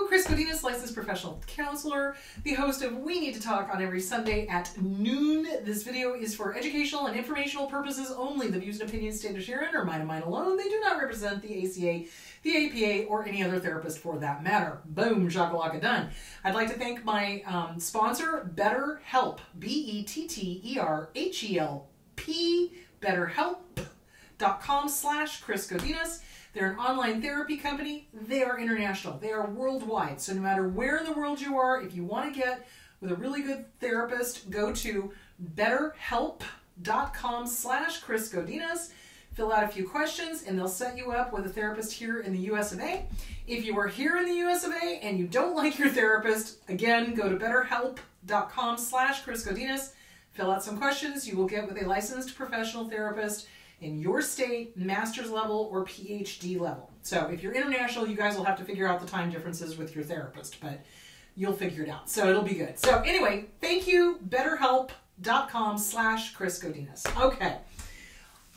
Chris Godinez, licensed professional counselor, the host of We Need to Talk on every Sunday at noon. This video is for educational and informational purposes only. The views and opinions stated herein are mine and mine alone. They do not represent the ACA, the APA, or any other therapist for that matter. Boom, shakalaka done. I'd like to thank my sponsor, BetterHelp, BetterHelp, BetterHelp.com/Chris Godinez. They're an online therapy company. They are international. They are worldwide. So no matter where in the world you are, if you want to get with a really good therapist, go to BetterHelp.com/Chris Godinez. Fill out a few questions and they'll set you up with a therapist here in the US of A. If you are here in the US of A and you don't like your therapist, again, go to BetterHelp.com/Chris Godinez. Fill out some questions. You will get with a licensed professional therapist in your state, master's level or PhD level. So if you're international, you guys will have to figure out the time differences with your therapist, but you'll figure it out. So it'll be good. So anyway, thank you, BetterHelp.com/Chris Godinez.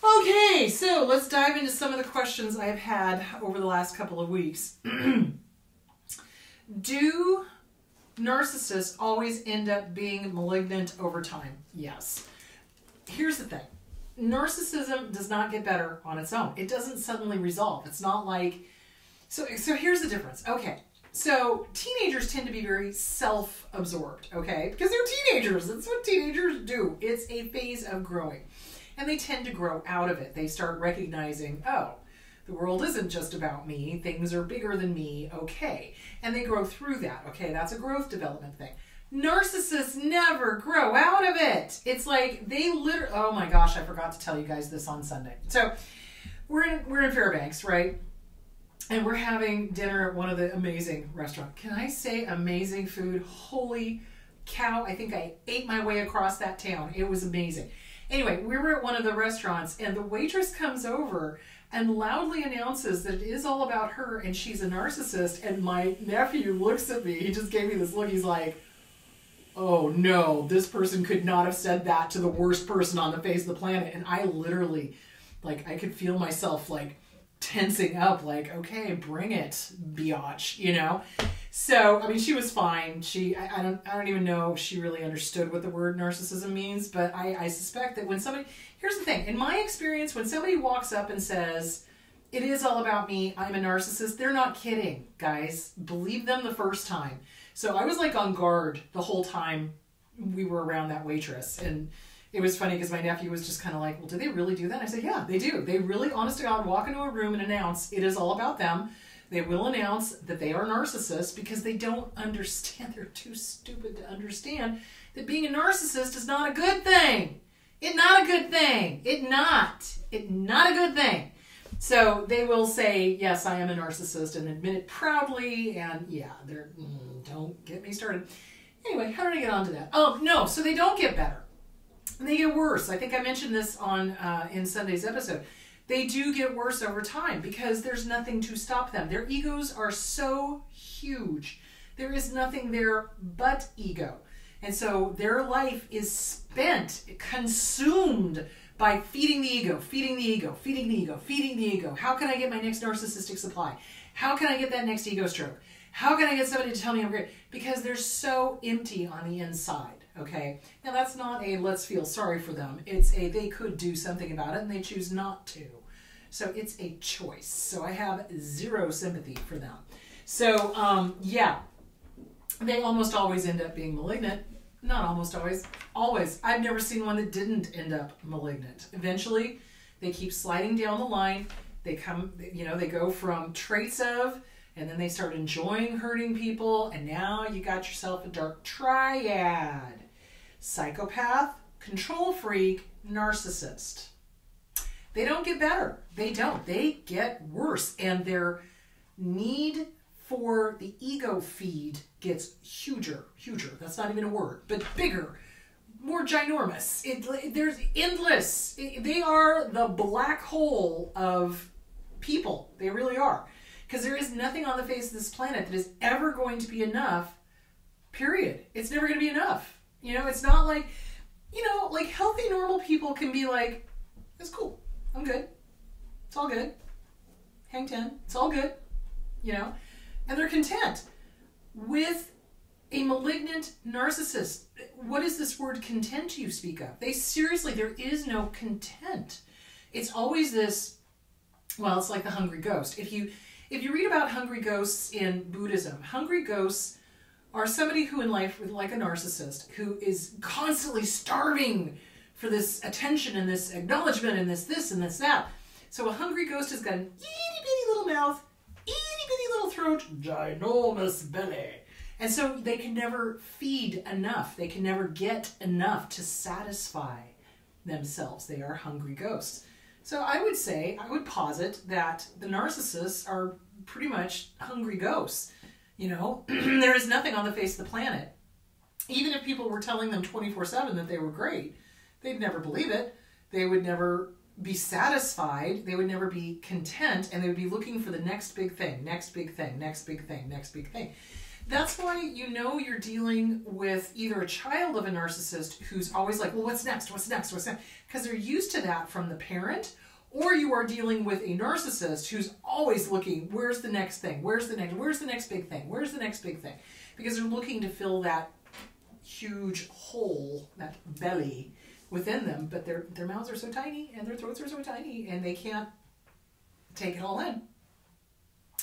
Okay, so let's dive into some of the questions I've had over the last couple of weeks. Do narcissists always end up being malignant over time? Yes. Here's the thing. Narcissism does not get better on its own. It doesn't suddenly resolve. It's not like... So here's the difference. Okay, so teenagers tend to be very self-absorbed, okay? Because they're teenagers. That's what teenagers do. It's a phase of growing. And they tend to grow out of it. They start recognizing, oh, the world isn't just about me. Things are bigger than me, okay. And they grow through that, okay? That's a growth development thing. Narcissists never grow out of it. It's like they literally, oh my gosh, I forgot to tell you guys this on Sunday. So we're in Fairbanks, right? And we're having dinner at one of the amazing restaurants. Can I say amazing food? Holy cow, I think I ate my way across that town. It was amazing. Anyway, we were at one of the restaurants and the waitress comes over and loudly announces that it is all about her and she's a narcissist. And my nephew looks at me, he just gave me this look, he's like, oh no, this person could not have said that to the worst person on the face of the planet. And I literally, like, I could feel myself like tensing up, like, okay, bring it, biatch, you know? So, I mean, she was fine. I don't even know if she really understood what the word narcissism means, but I suspect that when somebody, here's the thing, in my experience, when somebody walks up and says, it is all about me, I'm a narcissist, they're not kidding, guys. Believe them the first time. So I was like on guard the whole time we were around that waitress. And it was funny because my nephew was just kind of like, well, do they really do that? And I said, yeah, they do. They really, honest to God, walk into a room and announce it is all about them. They will announce that they are narcissists because they don't understand. They're too stupid to understand that being a narcissist is not a good thing. It's not a good thing. It's not a good thing. So they will say, yes, I am a narcissist and admit it proudly. And yeah, don't get me started. Anyway, how did I get onto that? Oh, no, so they don't get better. They get worse. I think I mentioned this on in Sunday's episode. They do get worse over time because there's nothing to stop them. Their egos are so huge. There is nothing there but ego. And so their life is spent, consumed by feeding the ego, feeding the ego, feeding the ego, feeding the ego. How can I get my next narcissistic supply? How can I get that next ego stroke? How can I get somebody to tell me I'm great? Because they're so empty on the inside. Okay, now that's not a let's feel sorry for them. It's a they could do something about it and they choose not to. So it's a choice. So I have zero sympathy for them. So yeah, they almost always end up being malignant. Not almost always, always. I've never seen one that didn't end up malignant. Eventually, they keep sliding down the line. They come, you know, they go from traits of, and then they start enjoying hurting people, and now you got yourself a dark triad. Psychopath, control freak, narcissist. They don't get better. They don't. They get worse. And their need for the ego feed gets huger. That's not even a word, but bigger, more ginormous. There's endless. They are the black hole of people. They really are. Because there is nothing on the face of this planet that is ever going to be enough, period. It's never going to be enough. You know, it's not like, you know, like healthy, normal people can be like, it's cool. I'm good. It's all good. Hang 10. It's all good. You know, and they're content. with a malignant narcissist, what is this word content you speak of? They seriously, there is no content. It's always this, well, it's like the hungry ghost. If you read about hungry ghosts in Buddhism, hungry ghosts are somebody who in life, like a narcissist, who is constantly starving for this attention and this acknowledgement and this and this that. So a hungry ghost has got an itty bitty little mouth, itty bitty little throat, ginormous belly. And so they can never feed enough. They can never get enough to satisfy themselves. They are hungry ghosts. So I would posit that the narcissists are pretty much hungry ghosts. You know, there is nothing on the face of the planet. Even if people were telling them 24/7 that they were great, they'd never believe it. They would never be satisfied. They would never be content, and they would be looking for the next big thing, next big thing, next big thing, next big thing. That's why you know you're dealing with either a child of a narcissist who's always like, well, what's next? What's next? What's next? Because they're used to that from the parent. Or you are dealing with a narcissist who's always looking, where's the next thing? Where's the next big thing? Where's the next big thing? Because they're looking to fill that huge hole, that belly within them, but their mouths are so tiny and their throats are so tiny and they can't take it all in.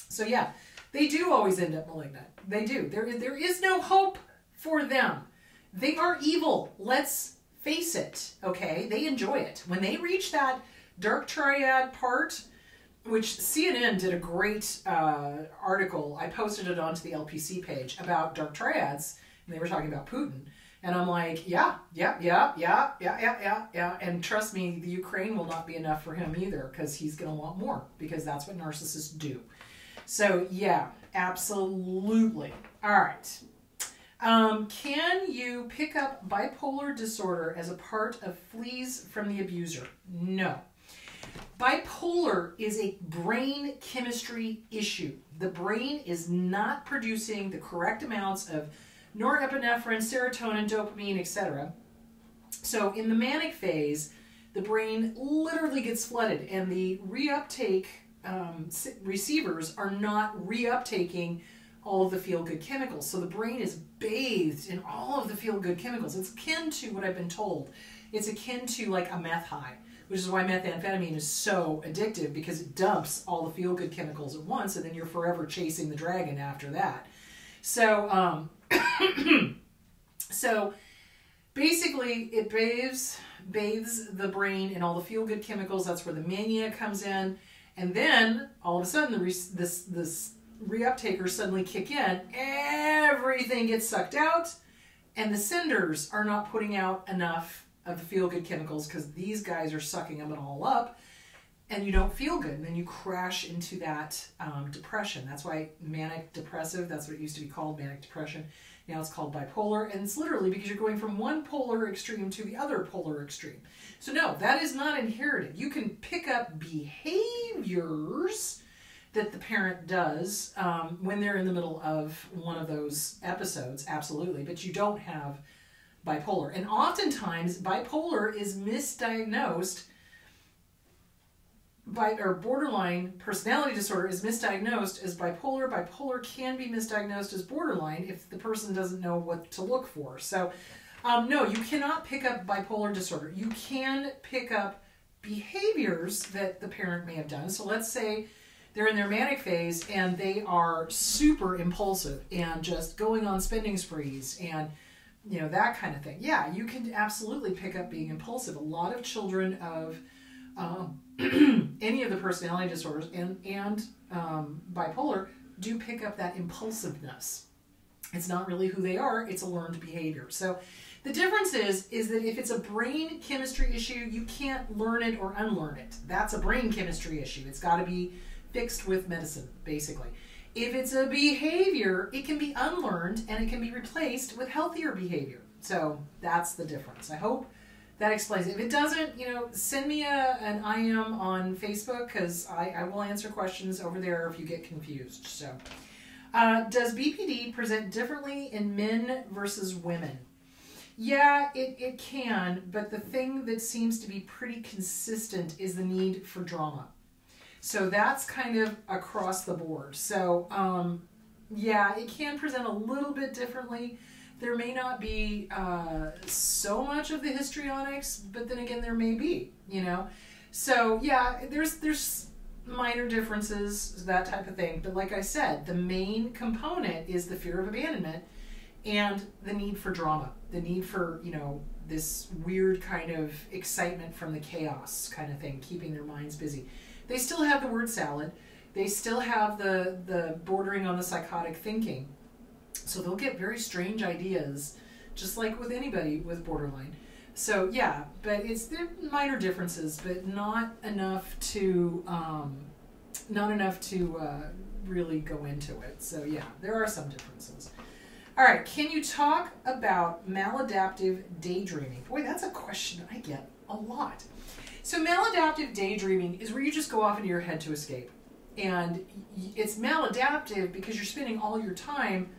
So yeah, they do always end up malignant. They do. There is no hope for them. They are evil. Let's face it, okay? They enjoy it. When they reach that dark triad part, which CNN did a great article, I posted it onto the LPC page about dark triads, and they were talking about Putin. And I'm like, yeah. And trust me, the Ukraine will not be enough for him either, because he's going to want more, because that's what narcissists do. So yeah, absolutely. All right. Can you pick up bipolar disorder as a part of fleas from the abuser? No. Bipolar is a brain chemistry issue. The brain is not producing the correct amounts of norepinephrine, serotonin, dopamine, etc. So in the manic phase, the brain literally gets flooded, and the reuptake receivers are not reuptaking all of the feel-good chemicals. So the brain is bathed in all of the feel-good chemicals. It's akin to what I've been told. It's akin to like a meth high, which is why methamphetamine is so addictive, because it dumps all the feel-good chemicals at once, and then you're forever chasing the dragon after that. So, so basically it bathes the brain in all the feel-good chemicals. That's where the mania comes in. And then all of a sudden this reuptakers suddenly kick in, everything gets sucked out, and the cinders are not putting out enough of the feel-good chemicals because these guys are sucking them all up, and you don't feel good, and then you crash into that depression. That's why manic depressive, that's what it used to be called, manic depression. Now it's called bipolar, and it's literally because you're going from one polar extreme to the other polar extreme. So no, that is not inherited. You can pick up behaviors that the parent does when they're in the middle of one of those episodes, absolutely, but you don't have bipolar. And oftentimes, bipolar is misdiagnosed or borderline personality disorder is misdiagnosed as bipolar. Bipolar can be misdiagnosed as borderline if the person doesn't know what to look for. So, no, you cannot pick up bipolar disorder. You can pick up behaviors that the parent may have done. So let's say they're in their manic phase and they are super impulsive and just going on spending sprees and, you know, that kind of thing. Yeah, you can absolutely pick up being impulsive. A lot of children of any of the personality disorders and bipolar do pick up that impulsiveness. It's not really who they are, it's a learned behavior. So the difference is that if it's a brain chemistry issue, you can't learn it or unlearn it. That's a brain chemistry issue. It's got to be fixed with medicine, basically. If it's a behavior, it can be unlearned and it can be replaced with healthier behavior. So that's the difference. I hope that explains it. If it doesn't, you know, send me an IM on Facebook, because I will answer questions over there if you get confused. So, does BPD present differently in men versus women? Yeah, it can, but the thing that seems to be pretty consistent is the need for drama. So that's kind of across the board. So Yeah, it can present a little bit differently. There may not be so much of the histrionics, but then again, there may be, you know. So yeah, there's minor differences, that type of thing. But like I said, the main component is the fear of abandonment and the need for drama, the need for, you know, this weird kind of excitement from the chaos kind of thing, keeping their minds busy. They still have the word salad. They still have the bordering on the psychotic thinking. So they'll get very strange ideas, just like with anybody with borderline. So yeah, but they're minor differences, but not enough to really go into it. So yeah, there are some differences. All right, can you talk about maladaptive daydreaming? Boy, that's a question I get a lot. So maladaptive daydreaming is where you just go off into your head to escape. And it's maladaptive because you're spending all your time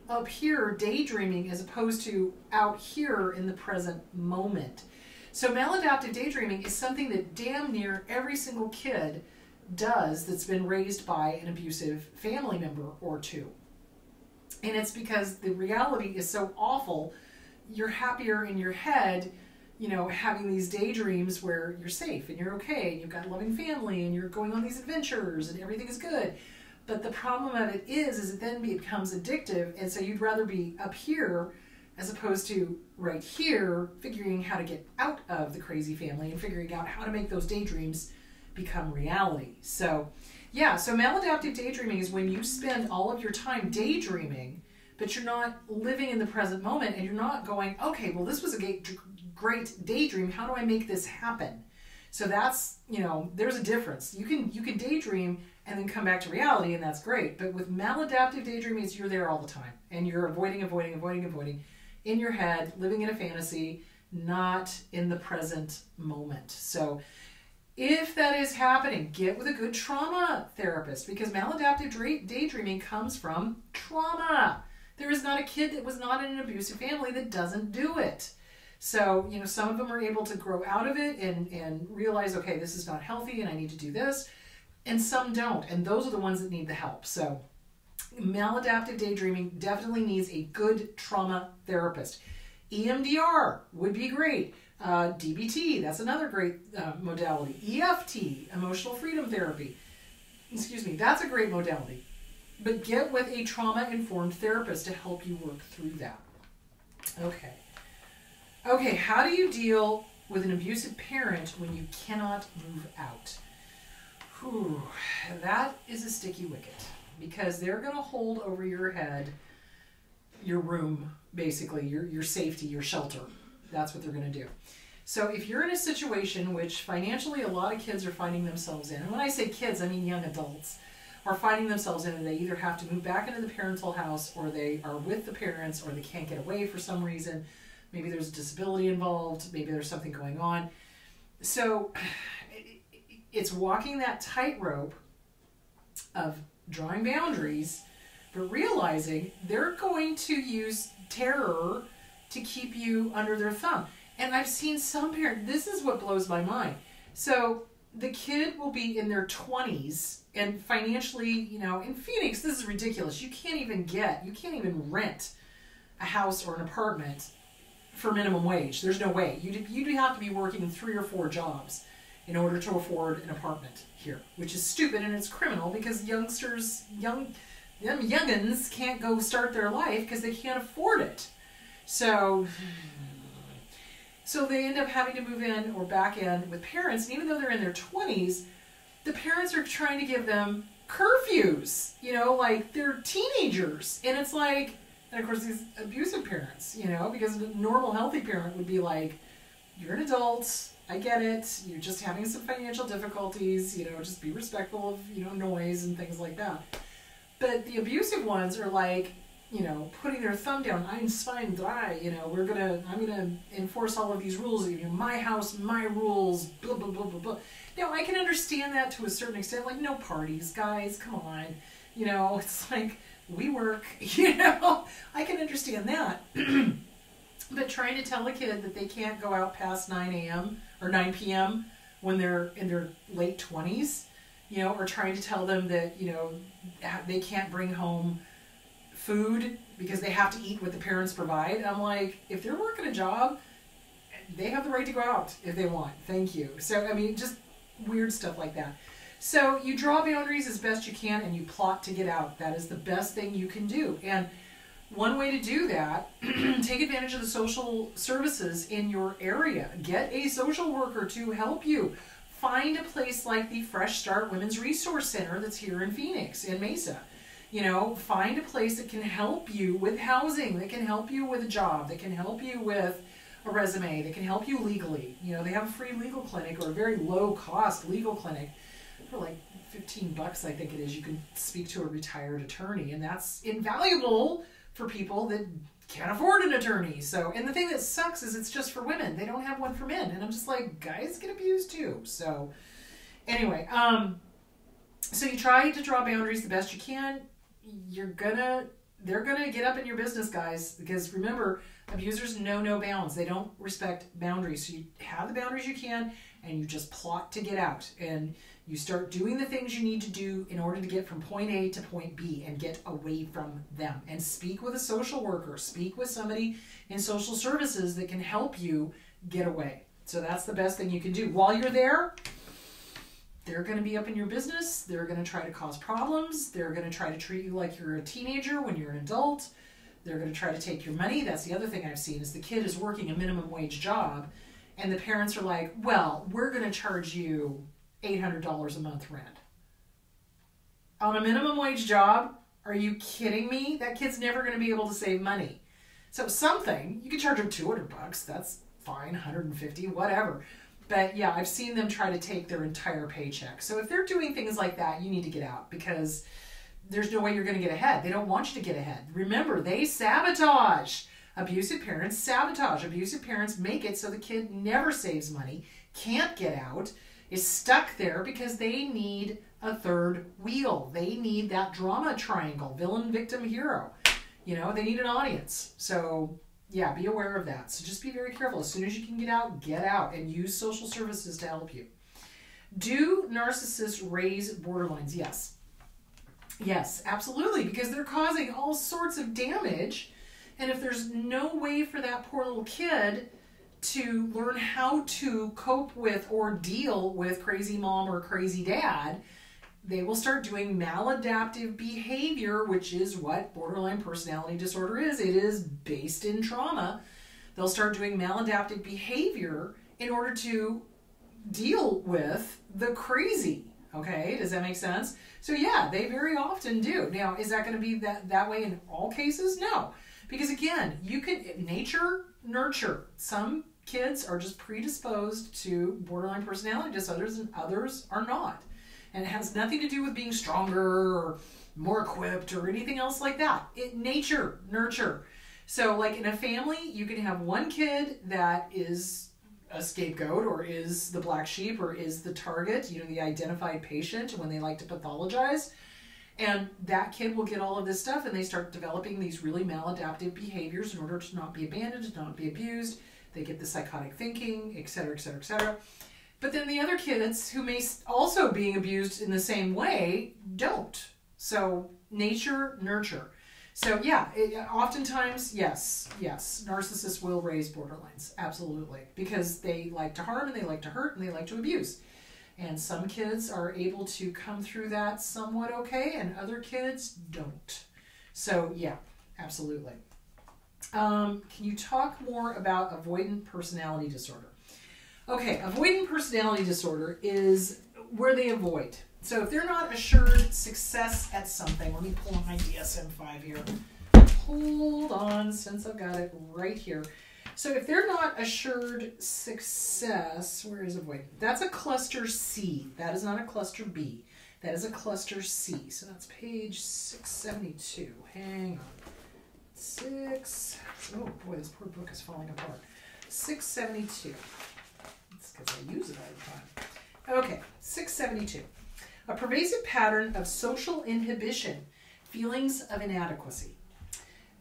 up here daydreaming as opposed to out here in the present moment. So maladaptive daydreaming is something that damn near every single kid does that's been raised by an abusive family member or two. And it's because the reality is so awful, you're happier in your head, you know, having these daydreams where you're safe and you're okay and you've got a loving family and you're going on these adventures and everything is good. But the problem of it is it then becomes addictive, and so you'd rather be up here as opposed to right here, figuring how to get out of the crazy family and figuring out how to make those daydreams become reality. So yeah, so maladaptive daydreaming is when you spend all of your time daydreaming, but you're not living in the present moment and you're not going, okay, well, this was a great daydream. How do I make this happen? So that's, you know, there's a difference. You can daydream and then come back to reality, and that's great. But with maladaptive daydreaming, it's you're there all the time and you're avoiding in your head, living in a fantasy, not in the present moment. So if that is happening, get with a good trauma therapist, because maladaptive daydreaming comes from trauma. There is not a kid that was not in an abusive family that doesn't do it. So, you know, some of them are able to grow out of it and realize, okay, this is not healthy and I need to do this. And some don't. And those are the ones that need the help. So maladaptive daydreaming definitely needs a good trauma therapist. EMDR would be great. DBT, that's another great modality. EFT, emotional freedom therapy. Excuse me, that's a great modality. But get with a trauma-informed therapist to help you work through that. Okay. Okay, how do you deal with an abusive parent when you cannot move out? Whew, that is a sticky wicket, because they're going to hold over your head your room, basically, your safety, your shelter. That's what they're going to do. So if you're in a situation which financially a lot of kids are finding themselves in, and when I say kids, I mean young adults, are finding themselves in, and they either have to move back into the parental house, or they are with the parents, or they can't get away for some reason. Maybe there's a disability involved. Maybe there's something going on. So it's walking that tightrope of drawing boundaries, but realizing they're going to use terror to keep you under their thumb. And I've seen some parents, this is what blows my mind. So the kid will be in their 20s, and financially, you know, in Phoenix, this is ridiculous. You can't even rent a house or an apartment for minimum wage. There's no way. You'd have to be working 3 or 4 jobs in order to afford an apartment here, which is stupid and it's criminal, because youngsters, youngins can't go start their life because they can't afford it. So they end up having to move in or back in with parents, and even though they're in their 20s, the parents are trying to give them curfews, you know, like they're teenagers. And it's like, and of course these abusive parents, you know, because a normal healthy parent would be like, you're an adult, I get it, you're just having some financial difficulties, you know, just be respectful of, you know, noise and things like that. But the abusive ones are like, you know, putting their thumb down, I'm fine, dry, you know, I'm gonna enforce all of these rules, you know, my house, my rules, blah, blah, blah, blah, blah. Now, I can understand that to a certain extent, like, no parties, guys, come on, you know, it's like, we work, you know, I can understand that. But trying to tell a kid that they can't go out past 9 a.m. or 9 p.m. when they're in their late 20s, you know, or trying to tell them that, you know, they can't bring home food because they have to eat what the parents provide. I'm like, if they're working a job, they have the right to go out if they want. Thank you. So, I mean, just weird stuff like that. So you draw boundaries as best you can and you plot to get out. That is the best thing you can do. And one way to do that, take advantage of the social services in your area. Get a social worker to help you. Find a place like the Fresh Start Women's Resource Center that's here in Phoenix, in Mesa. You know, find a place that can help you with housing, that can help you with a job, that can help you with a resume, that can help you legally. You know, they have a free legal clinic or a very low-cost legal clinic for like $15, I think it is. You can speak to a retired attorney, and that's invaluable for people that can't afford an attorney. So, and the thing that sucks is it's just for women. They don't have one for men. And I'm just like, guys get abused too. So anyway, so you try to draw boundaries the best you can. They're gonna get up in your business, guys, because remember, abusers know no bounds. They don't respect boundaries. So you have the boundaries you can, and you just plot to get out. And you start doing the things you need to do in order to get from point A to point B and get away from them. And speak with a social worker. Speak with somebody in social services that can help you get away. So that's the best thing you can do. While you're there, they're going to be up in your business. They're going to try to cause problems. They're going to try to treat you like you're a teenager when you're an adult. They're going to try to take your money. That's the other thing I've seen is the kid is working a minimum wage job and the parents are like, well, we're going to charge you $800 a month rent. On a minimum wage job? Are you kidding me? That kid's never going to be able to save money. So something, you could charge them $200. That's fine, $150, whatever. But yeah, I've seen them try to take their entire paycheck. So if they're doing things like that, you need to get out because there's no way you're going to get ahead. They don't want you to get ahead. Remember, they sabotage. Abusive parents sabotage. Abusive parents make it so the kid never saves money, can't get out, is stuck there because they need a third wheel. They need that drama triangle, villain, victim, hero. You know, they need an audience. So yeah, be aware of that. So just be very careful. As soon as you can get out and use social services to help you. Do narcissists raise borderlines? Yes. Yes, absolutely, because they're causing all sorts of damage. And if there's no way for that poor little kid to learn how to cope with or deal with crazy mom or crazy dad, they will start doing maladaptive behavior, which is what borderline personality disorder is. It is based in trauma. They'll start doing maladaptive behavior in order to deal with the crazy. Okay, does that make sense? So yeah, they very often do. Now, is that going to be that way in all cases? No. Because again, you can, nature, nurture. Some kids are just predisposed to borderline personality disorders and others are not. And it has nothing to do with being stronger or more equipped or anything else like that. Nature, nurture. So like in a family, you can have one kid that is a scapegoat or is the black sheep or is the target, you know, the identified patient when they like to pathologize. And that kid will get all of this stuff and they start developing these really maladaptive behaviors in order to not be abandoned, to not be abused. They get the psychotic thinking, et cetera, et cetera, et cetera. But then the other kids who may also being abused in the same way don't. So nature, nurture. So yeah, oftentimes, yes, narcissists will raise borderlines, absolutely. Because they like to harm and they like to hurt and they like to abuse. And some kids are able to come through that somewhat okay, and other kids don't. So yeah, absolutely. Can you talk more about avoidant personality disorder? Okay, avoidant personality disorder is where they avoid. So if they're not assured success at something, let me pull up my DSM-5 here. Hold on, since I've got it right here. So if they're not assured success, where is avoidant? That's a cluster C. That is not a cluster B. That is a cluster C. So that's page 672. Hang on. Oh boy, this poor book is falling apart. 672. That's because I use it all the time. Okay, 672. A pervasive pattern of social inhibition, feelings of inadequacy,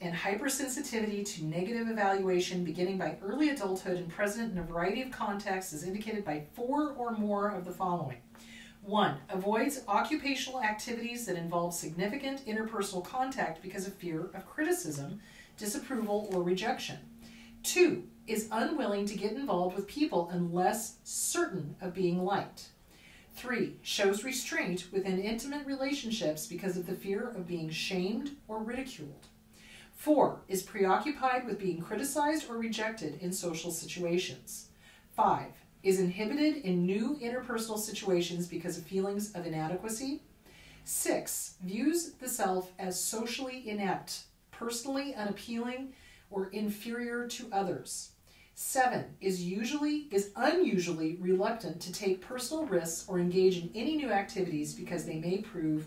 and hypersensitivity to negative evaluation beginning by early adulthood and present in a variety of contexts is indicated by 4 or more of the following. 1, avoids occupational activities that involve significant interpersonal contact because of fear of criticism, disapproval, or rejection. 2, is unwilling to get involved with people unless certain of being liked. 3, shows restraint within intimate relationships because of the fear of being shamed or ridiculed. 4, is preoccupied with being criticized or rejected in social situations. 5, is inhibited in new interpersonal situations because of feelings of inadequacy. 6, views the self as socially inept, personally unappealing, or inferior to others. 7, is unusually reluctant to take personal risks or engage in any new activities because they may prove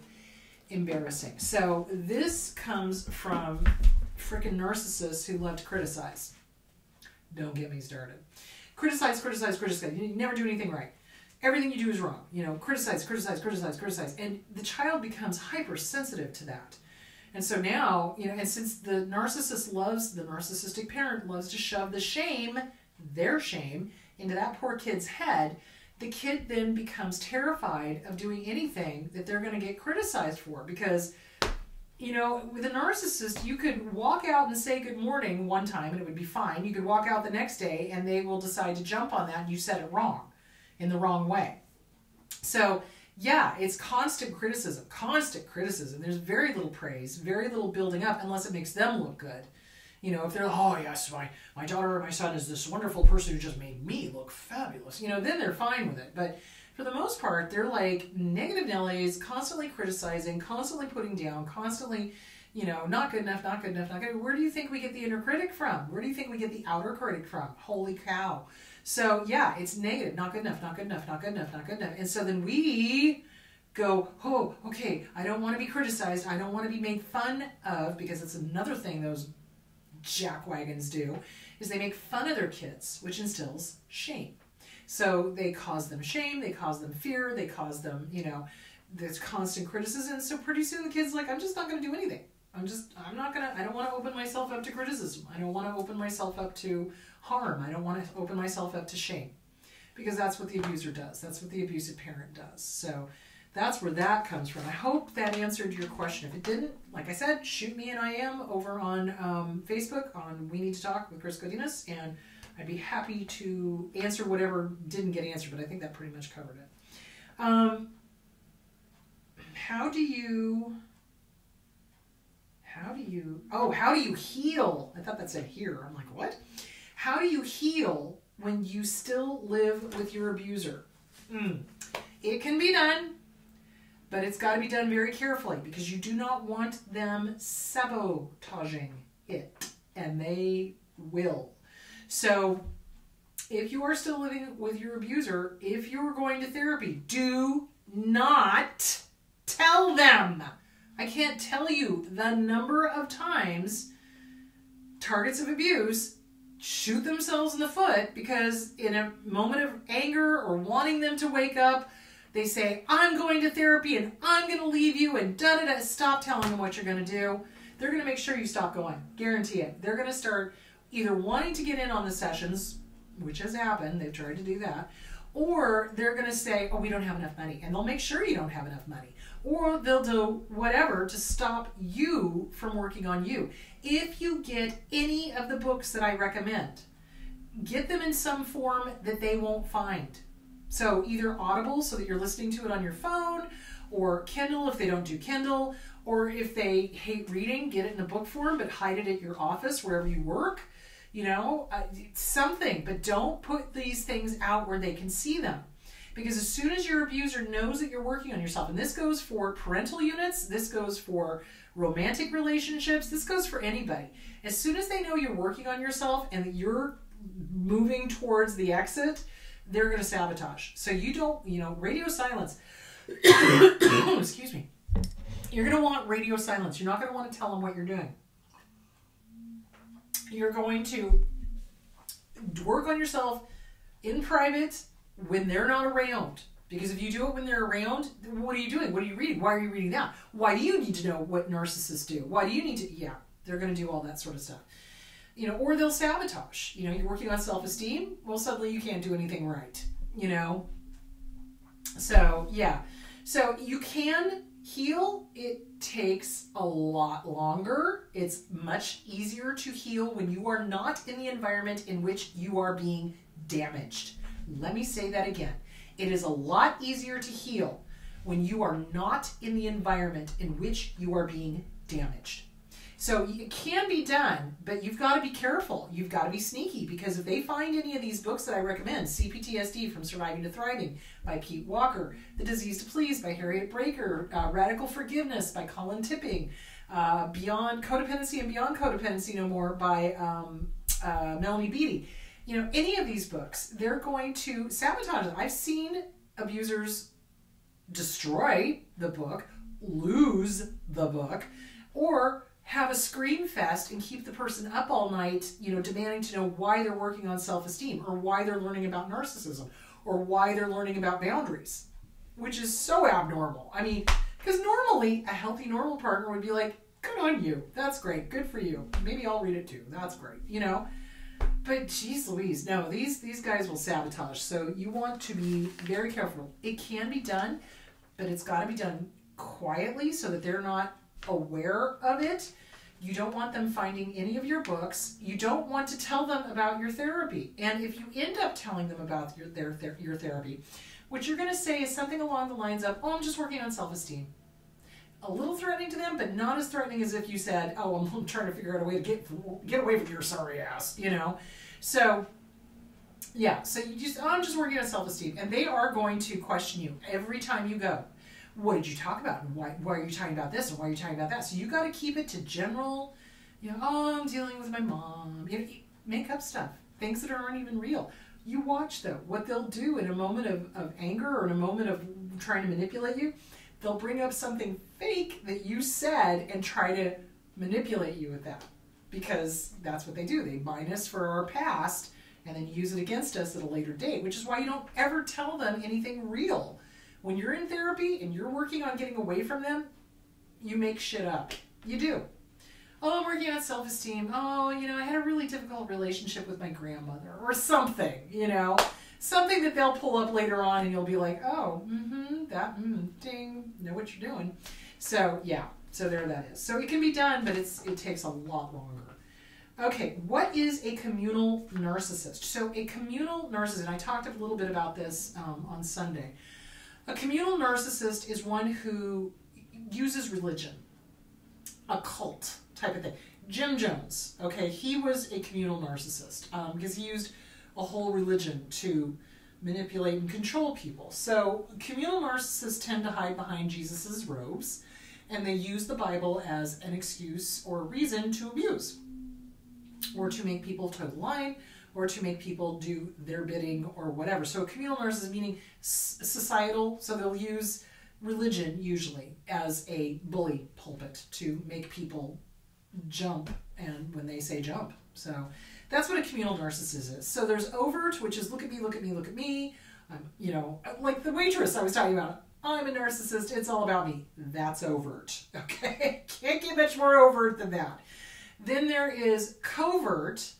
embarrassing. So this comes from frickin' narcissists who love to criticize. Don't get me started. Criticize, criticize, criticize. You never do anything right. Everything you do is wrong. You know, criticize, criticize, criticize, criticize. And the child becomes hypersensitive to that. And so now, you know, and since the narcissistic parent loves to shove the shame, their shame, into that poor kid's head, the kid then becomes terrified of doing anything that they're going to get criticized for. Because, you know, with a narcissist, you could walk out and say good morning one time and it would be fine. You could walk out the next day and they will decide to jump on that and you said it wrong, in the wrong way. So, yeah, it's constant criticism, constant criticism. There's very little praise, very little building up unless it makes them look good. You know, if they're, oh yes, my daughter or my son is this wonderful person who just made me look fabulous, you know, then they're fine with it. But for the most part, they're like negative Nellies, constantly criticizing, constantly putting down, constantly, you know, not good enough, not good enough, not good. Where do you think we get the inner critic from? Where do you think we get the outer critic from? Holy cow. So yeah, it's negative, not good enough, not good enough, not good enough, not good enough. And so then we go, oh, okay, I don't want to be criticized. I don't want to be made fun of, because it's another thing those jackwagons do, is they make fun of their kids, which instills shame. So they cause them shame, they cause them fear, they cause them, you know, there's constant criticism. So pretty soon the kid's like, I'm just not going to do anything. I don't want to open myself up to criticism. I don't want to open myself up to harm. I don't want to open myself up to shame. Because that's what the abuser does. That's what the abusive parent does. So that's where that comes from. I hope that answered your question. If it didn't, like I said, shoot me an IM over on Facebook on We Need to Talk with Chris Godinez, and I'd be happy to answer whatever didn't get answered, but I think that pretty much covered it. How do you heal? I thought that said here. I'm like, what? How do you heal when you still live with your abuser? It can be done, but it's got to be done very carefully, because you do not want them sabotaging it, and they will. So if you are still living with your abuser, if you're going to therapy, do not tell them. I can't tell you the number of times targets of abuse shoot themselves in the foot because in a moment of anger or wanting them to wake up, they say, I'm going to therapy and I'm going to leave you and da-da-da. Stop telling them what you're going to do. They're going to make sure you stop going. Guarantee it. They're going to start either wanting to get in on the sessions, which has happened. They've tried to do that. Or they're going to say, oh, we don't have enough money. And they'll make sure you don't have enough money. Or they'll do whatever to stop you from working on you. If you get any of the books that I recommend, get them in some form that they won't find. So either Audible, so that you're listening to it on your phone, or Kindle if they don't do Kindle, or if they hate reading, get it in a book form, but hide it at your office wherever you work. You know, something, but don't put these things out where they can see them. Because as soon as your abuser knows that you're working on yourself, and this goes for parental units, this goes for romantic relationships, this goes for anybody. As soon as they know you're working on yourself and that you're moving towards the exit, they're going to sabotage. So you don't, you know, radio silence. Excuse me. You're going to want radio silence. You're not going to want to tell them what you're doing. You're going to work on yourself in private when they're not around. Because if you do it when they're around, what are you doing? What are you reading? Why are you reading that? Why do you need to know what narcissists do? Why do you need to? Yeah, they're going to do all that sort of stuff. You know, or they'll sabotage. You know, you're working on self-esteem. Well, suddenly you can't do anything right. You know, So, yeah. So you can heal. It takes a lot longer. It's much easier to heal when you are not in the environment in which you are being damaged. Let me say that again. It is a lot easier to heal when you are not in the environment in which you are being damaged. So it can be done, but you've got to be careful. You've got to be sneaky, because if they find any of these books that I recommend, CPTSD, From Surviving to Thriving by Pete Walker, The Disease to Please by Harriet Breaker, Radical Forgiveness by Colin Tipping, Beyond Codependency and Beyond Codependency No More by Melanie Beattie. You know, any of these books, they're going to sabotage them. I've seen abusers destroy the book, lose the book, or have a scream fest and keep the person up all night, you know, demanding to know why they're working on self-esteem, or why they're learning about narcissism, or why they're learning about boundaries, which is so abnormal. I mean, because normally a healthy, normal partner would be like, good on you. That's great. Good for you. Maybe I'll read it too. That's great. You know? But geez Louise, no, these guys will sabotage. So you want to be very careful. It can be done, but it's got to be done quietly so that they're not aware of it. You don't want them finding any of your books. You don't want to tell them about your therapy. And if you end up telling them about your therapy, what you're going to say is something along the lines of, oh, I'm just working on self-esteem. A little threatening to them, but not as threatening as if you said, oh, I'm trying to figure out a way to get away from your sorry ass, you know? So, yeah, so you just, oh, I'm just working on self-esteem. And they are going to question you every time you go. What did you talk about? And why are you talking about this? And why are you talking about that? So you got to keep it to general, you know, oh, I'm dealing with my mom. You know, make up stuff, things that aren't even real. You watch, though, what they'll do in a moment of anger or in a moment of trying to manipulate you. They'll bring up something fake that you said and try to manipulate you with that, because that's what they do. They mine us for our past and then use it against us at a later date, which is why you don't ever tell them anything real. When you're in therapy and you're working on getting away from them, you make shit up. You do. Oh, I'm working on self-esteem. Oh, you know, I had a really difficult relationship with my grandmother or something, you know. Something that they'll pull up later on and you'll be like, oh, ding, know what you're doing. So, yeah, so there that is. So it can be done, but it takes a lot longer. Okay, what is a communal narcissist? So a communal narcissist, and I talked a little bit about this on Sunday. A communal narcissist is one who uses religion, a cult type of thing. Jim Jones, okay, he was a communal narcissist because he used a whole religion to manipulate and control people. So communal narcissists tend to hide behind Jesus's robes, and they use the Bible as an excuse or a reason to abuse, or to make people toe the line, or to make people do their bidding or whatever. So communal narcissism meaning societal, so they'll use religion usually as a bully pulpit to make people jump, and when they say jump. So that's what a communal narcissist is. So there's overt, which is look at me, look at me, look at me. You know, like the waitress I was talking about. I'm a narcissist, it's all about me. That's overt, okay? Can't get much more overt than that. Then there is covert,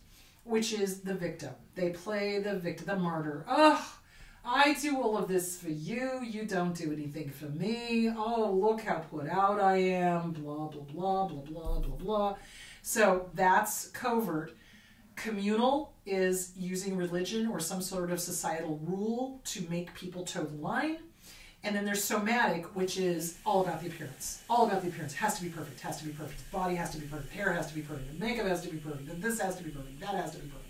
which is the victim. They play the victim, the martyr. Oh, I do all of this for you. You don't do anything for me. Oh, look how put out I am. Blah, blah, blah, blah, blah, blah, blah. So that's covert. Communal is using religion or some sort of societal rule to make people toe the line. And then there's somatic, which is all about the appearance. All about the appearance. Has to be perfect. Has to be perfect. Body has to be perfect. Hair has to be perfect. Makeup has to be perfect. And this has to be perfect. That has to be perfect.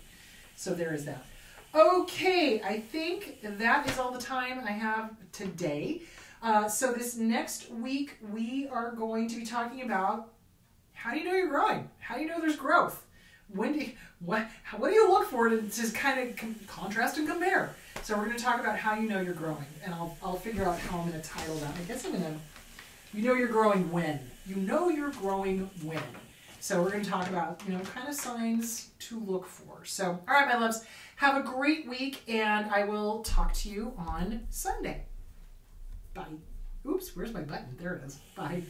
So there is that. Okay, I think that is all the time I have today. So this next week, we are going to be talking about how do you know you're growing? How do you know there's growth? When do you, what do you look for to just kind of contrast and compare? So we're going to talk about how you know you're growing, and I'll figure out how I'm going to title that. I guess I'm going to, you know you're growing when. You know you're growing when. So we're going to talk about, you know, kind of signs to look for. So, all right, my loves, have a great week, and I will talk to you on Sunday. Bye. Oops, where's my button? There it is. Bye.